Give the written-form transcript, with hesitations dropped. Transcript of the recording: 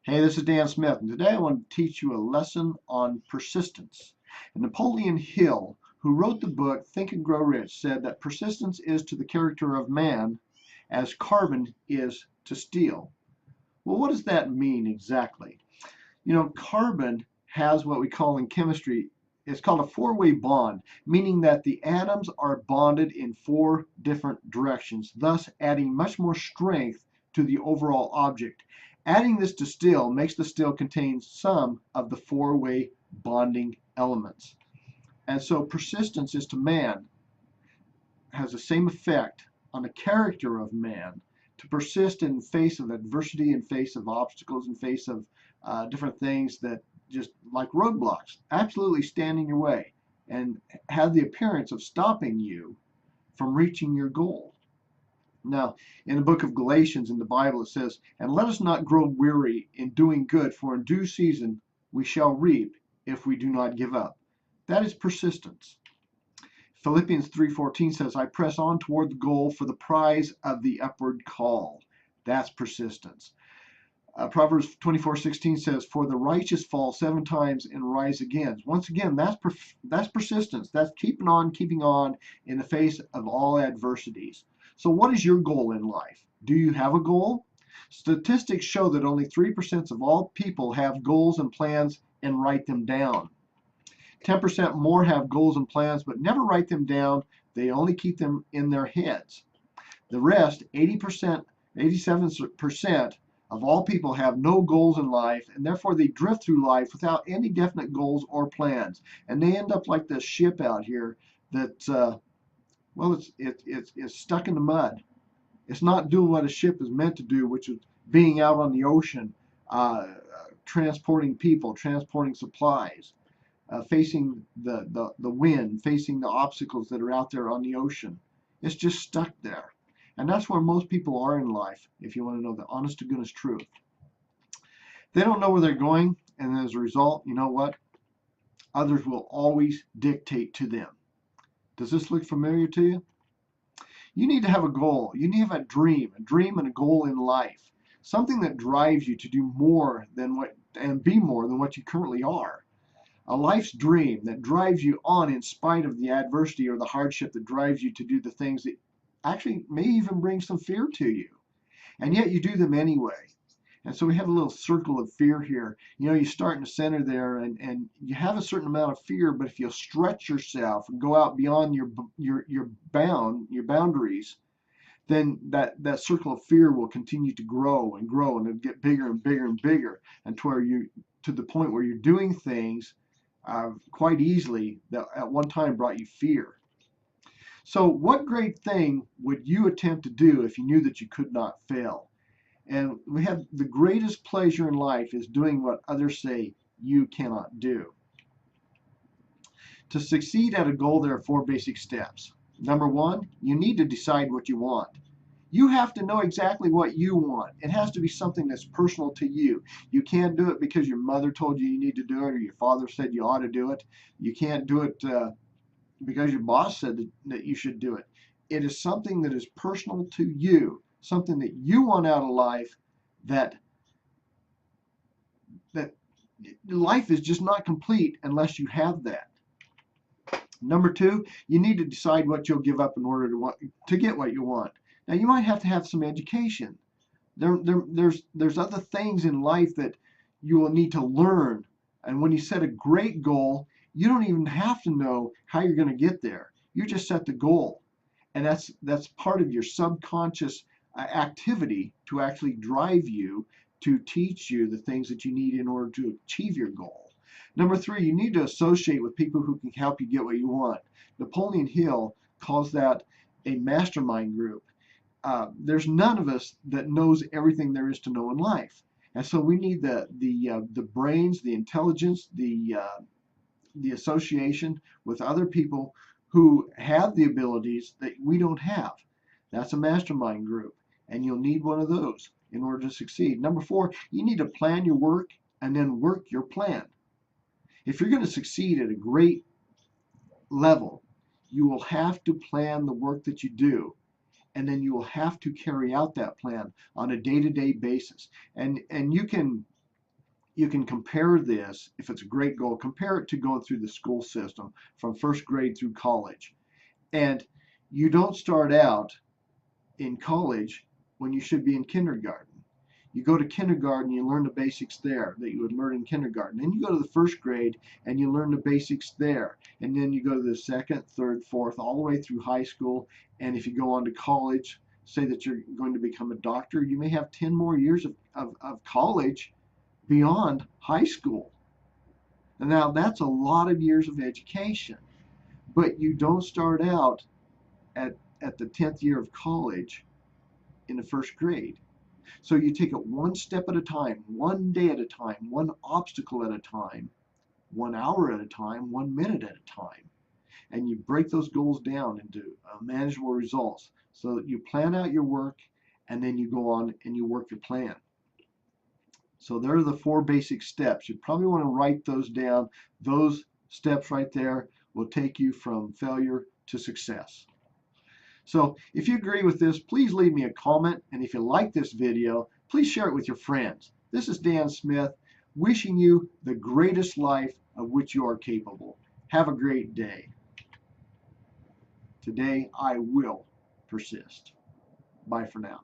Hey, this is Dan Smith, and today I want to teach you a lesson on persistence. And Napoleon Hill, who wrote the book Think and Grow Rich, said that persistence is to the character of man as carbon is to steel. Well, what does that mean exactly? Carbon has what we call in chemistry, it's called a four-way bond, meaning that the atoms are bonded in four different directions, thus adding much more strength to the overall object. Adding this to steel makes the steel contain some of the four-way bonding elements. And so persistence is to man, has the same effect on the character of man to persist in face of adversity, in face of obstacles, in face of different things that just like roadblocks absolutely stand in your way and have the appearance of stopping you from reaching your goal. Now, in the book of Galatians in the Bible, it says, "And let us not grow weary in doing good, for in due season we shall reap if we do not give up." That is persistence. Philippians 3:14 says, "I press on toward the goal for the prize of the upward call." That's persistence. Proverbs 24:16 says, "For the righteous fall 7 times and rise again." Once again, that's persistence. That's keeping on in the face of all adversities. So what is your goal in life? Do you have a goal? Statistics show that only 3% of all people have goals and plans and write them down. 10% more have goals and plans but never write them down. They only keep them in their heads. The rest, 80%, 87% of all people have no goals in life, and therefore they drift through life without any definite goals or plans. And they end up like this ship out here that, it's stuck in the mud. It's not doing what a ship is meant to do, which is being out on the ocean, transporting people, transporting supplies, facing the wind, facing the obstacles that are out there on the ocean. It's just stuck there. And that's where most people are in life, if you want to know the honest to goodness truth. They don't know where they're going, and as a result, you know what? Others will always dictate to them. Does this look familiar to you? You need to have a goal. You need to have a dream and a goal in life. Something that drives you to do more than what and be more than what you currently are. A life's dream that drives you on in spite of the adversity or the hardship, that drives you to do the things that actually may even bring some fear to you. And yet you do them anyway. And so we have a little circle of fear here. You start in the center there, and you have a certain amount of fear, but if you stretch yourself and go out beyond your boundaries, then that circle of fear will continue to grow and grow, and it'll get bigger and bigger and bigger, and to the point where you're doing things quite easily that at one time brought you fear. So what great thing would you attempt to do if you knew that you could not fail? And we have the greatest pleasure in life is doing what others say you cannot do. To succeed at a goal, there are 4 basic steps. Number 1, you need to decide what you want. You have to know exactly what you want. It has to be something that's personal to you. You can't do it because your mother told you need to do it, or your father said you ought to do it. You can't do it because your boss said that you should do it. It is something that is personal to you, something that you want out of life, that life is just not complete unless you have that. Number 2, you need to decide what you'll give up in order to get what you want. Now, you might have to have some education. There's other things in life that you will need to learn. And when you set a great goal, you don't even have to know how you're going to get there. You just set the goal. And that's part of your subconscious activity to actually drive you, to teach you the things that you need in order to achieve your goal. Number 3, you need to associate with people who can help you get what you want. Napoleon Hill calls that a mastermind group. There's none of us that knows everything there is to know in life. And so we need the brains, the intelligence, the association with other people who have the abilities that we don't have. That's a mastermind group, and you'll need one of those in order to succeed. Number 4, you need to plan your work and then work your plan. If you're going to succeed at a great level, you will have to plan the work that you do, and then you will have to carry out that plan on a day-to-day basis. And you can you can compare this, if it's a great goal, compare it to going through the school system from first grade through college. And you don't start out in college when you should be in kindergarten. You go to kindergarten, you learn the basics there that you would learn in kindergarten. Then you go to the first grade and you learn the basics there. And then you go to the second, third, fourth, all the way through high school. And if you go on to college, say that you're going to become a doctor, you may have 10 more years of college beyond high school. And now that's a lot of years of education. But you don't start out at the 10th year of college in the first grade. So you take it one step at a time, one day at a time, one obstacle at a time, 1 hour at a time, 1 minute at a time. And you break those goals down into manageable results so that you plan out your work and then you go on and you work your plan. So there are the 4 basic steps. You probably want to write those down. Those steps right there will take you from failure to success. So if you agree with this, please leave me a comment. And if you like this video, please share it with your friends. This is Dan Smith, wishing you the greatest life of which you are capable. Have a great day. Today, I will persist. Bye for now.